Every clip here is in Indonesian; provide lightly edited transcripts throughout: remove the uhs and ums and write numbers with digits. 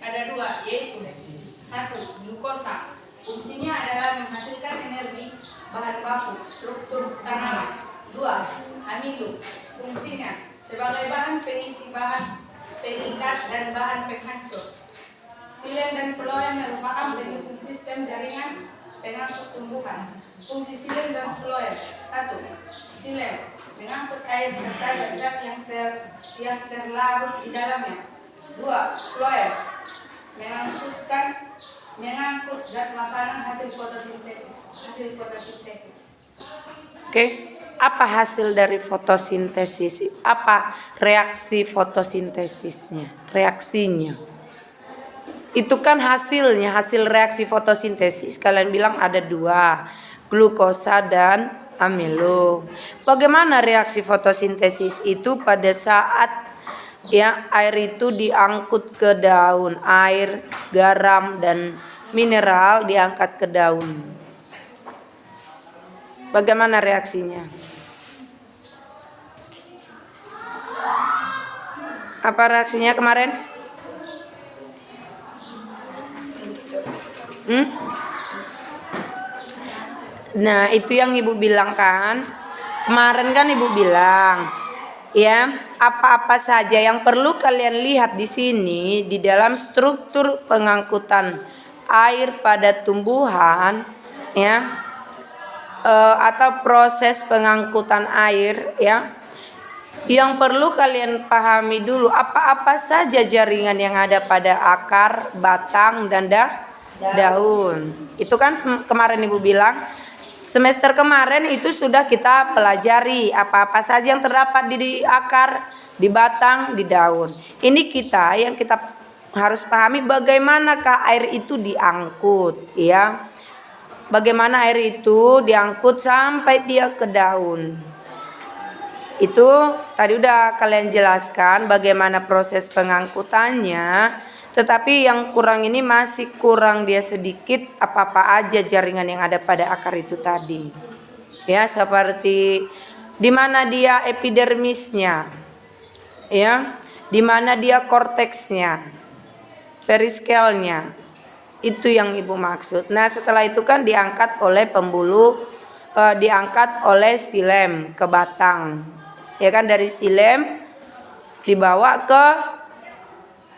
ada dua, yaitu satu, glukosa. Fungsinya adalah menghasilkan energi bahan baku struktur tanaman. Dua, amilo. Fungsinya sebagai bahan pengisi bahan pengikat dan bahan penghancur. Xilem dan floem merupakan penyusun sistem jaringan pengangkut tumbuhan. Fungsi xilem dan floem: satu, xilem mengangkut air serta zat-zat yang terlarut di dalamnya. Dua, floem mengangkut zat makanan hasil fotosintesis. Oke. Apa hasil dari fotosintesis? Apa reaksi fotosintesisnya? Reaksinya. Itu kan hasilnya, hasil reaksi fotosintesis. Kalian bilang ada dua, glukosa dan amilo. Bagaimana reaksi fotosintesis itu pada saat ya air itu diangkut ke daun, air, garam dan mineral diangkat ke daun. Bagaimana reaksinya? Apa reaksinya kemarin? Nah, itu yang Ibu bilang kan. Kemarin kan Ibu bilang, ya, apa-apa saja yang perlu kalian lihat di sini di dalam struktur pengangkutan air pada tumbuhan, ya, atau proses pengangkutan air, ya. Yang perlu kalian pahami dulu apa-apa saja jaringan yang ada pada akar, batang, dan daun. Itu kan kemarin Ibu bilang, semester kemarin itu sudah kita pelajari apa-apa saja yang terdapat di akar, di batang, di daun. Ini yang kita harus pahami bagaimanakah air itu diangkut, ya. Bagaimana air itu diangkut sampai dia ke daun. Itu tadi udah kalian jelaskan bagaimana proses pengangkutannya, tetapi yang kurang ini masih kurang dia sedikit apa-apa aja jaringan yang ada pada akar itu tadi. Ya, seperti di mana dia epidermisnya, ya, di mana dia korteksnya, periskelnya. Itu yang Ibu maksud. Nah, setelah itu kan diangkat oleh pembuluh, diangkat oleh xilem ke batang. Ya kan, dari xilem dibawa ke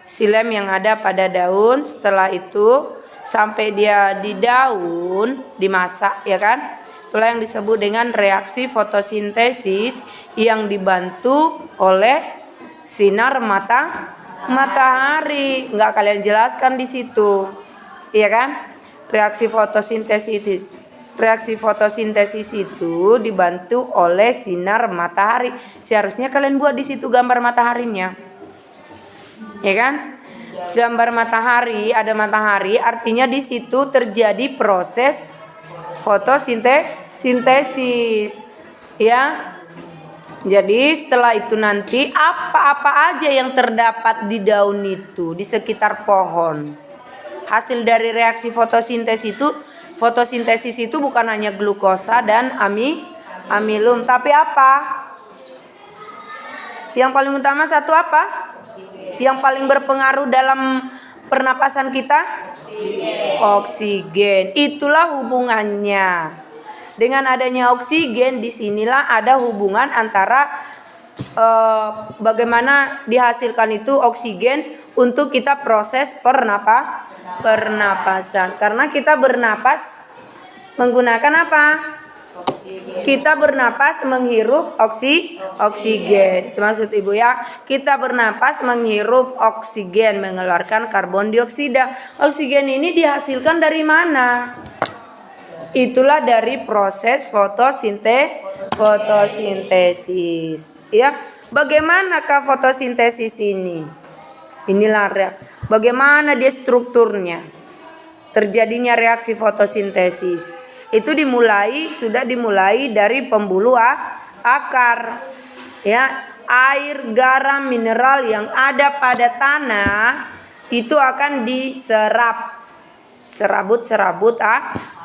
xilem yang ada pada daun. Setelah itu sampai dia di daun dimasak, ya kan. Itulah yang disebut dengan reaksi fotosintesis yang dibantu oleh sinar matahari. Enggak kalian jelaskan di situ, iya kan? Reaksi fotosintesis itu dibantu oleh sinar matahari. Seharusnya kalian buat di situ gambar mataharinya, ya kan? Gambar matahari, ada matahari, artinya di situ terjadi proses fotosintesis, ya. Jadi setelah itu nanti apa-apa aja yang terdapat di daun itu, di sekitar pohon. Hasil dari reaksi fotosintesis itu bukan hanya glukosa dan amilum, tapi apa? Yang paling utama satu apa? Yang paling berpengaruh dalam pernapasan kita? Oksigen. Itulah hubungannya. Dengan adanya oksigen, disinilah ada hubungan antara bagaimana dihasilkan itu oksigen untuk kita proses pernapasan. Karena kita bernapas menggunakan apa? Kita bernapas menghirup oksigen. Itu maksud Ibu, ya. Kita bernapas menghirup oksigen, mengeluarkan karbon dioksida. Oksigen ini dihasilkan dari mana? Itulah dari proses fotosintesis. Ya. Bagaimanakah fotosintesis ini? Inilah bagaimana dia strukturnya. Terjadinya reaksi fotosintesis. Itu sudah dimulai dari pembuluh akar. Ya, air, garam, mineral yang ada pada tanah itu akan diserap serabut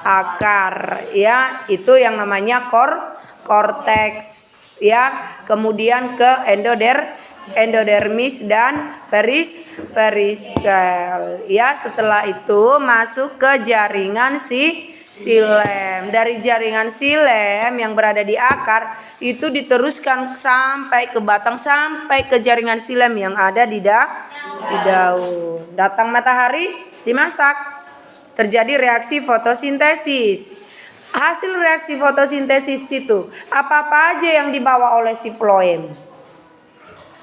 akar, ya. Itu yang namanya korteks, ya. Kemudian ke endodermis dan periskel. Ya, setelah itu masuk ke jaringan silem. Dari jaringan silem yang berada di akar itu diteruskan sampai ke batang, sampai ke jaringan silem yang ada di daun. Datang matahari, dimasak. Terjadi reaksi fotosintesis. Hasil reaksi fotosintesis itu apa-apa aja yang dibawa oleh si floem.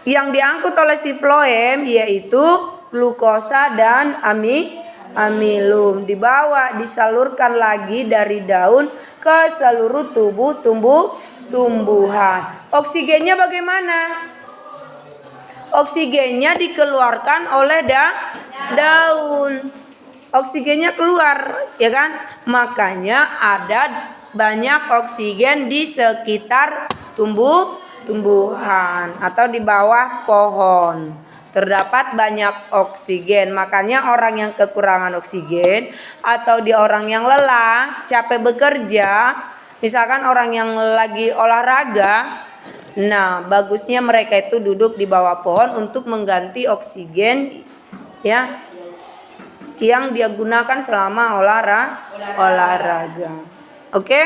Yang diangkut oleh si floem yaitu glukosa dan amilum. Dibawa, disalurkan lagi dari daun ke seluruh tubuh tumbuhan. Oksigennya bagaimana? Oksigennya dikeluarkan oleh daun. Oksigennya keluar, ya kan? Makanya ada banyak oksigen di sekitar tumbuhan atau di bawah pohon. Terdapat banyak oksigen. Makanya orang yang kekurangan oksigen atau di orang yang lelah, capek bekerja, misalkan orang yang lagi olahraga, nah bagusnya mereka itu duduk di bawah pohon untuk mengganti oksigen ya yang dia gunakan selama olahraga. Oke?